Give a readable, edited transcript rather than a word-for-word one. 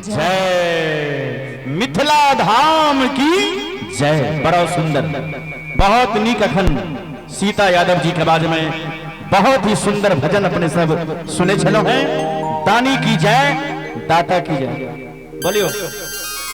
जय मिथिला धाम की जय। बड़ा सुंदर बहुत नीक अखन सीता यादव जी के बारे में बहुत ही सुंदर भजन अपने सब सुने चलो हैं। दानी की जय दाता की जय बोलियो।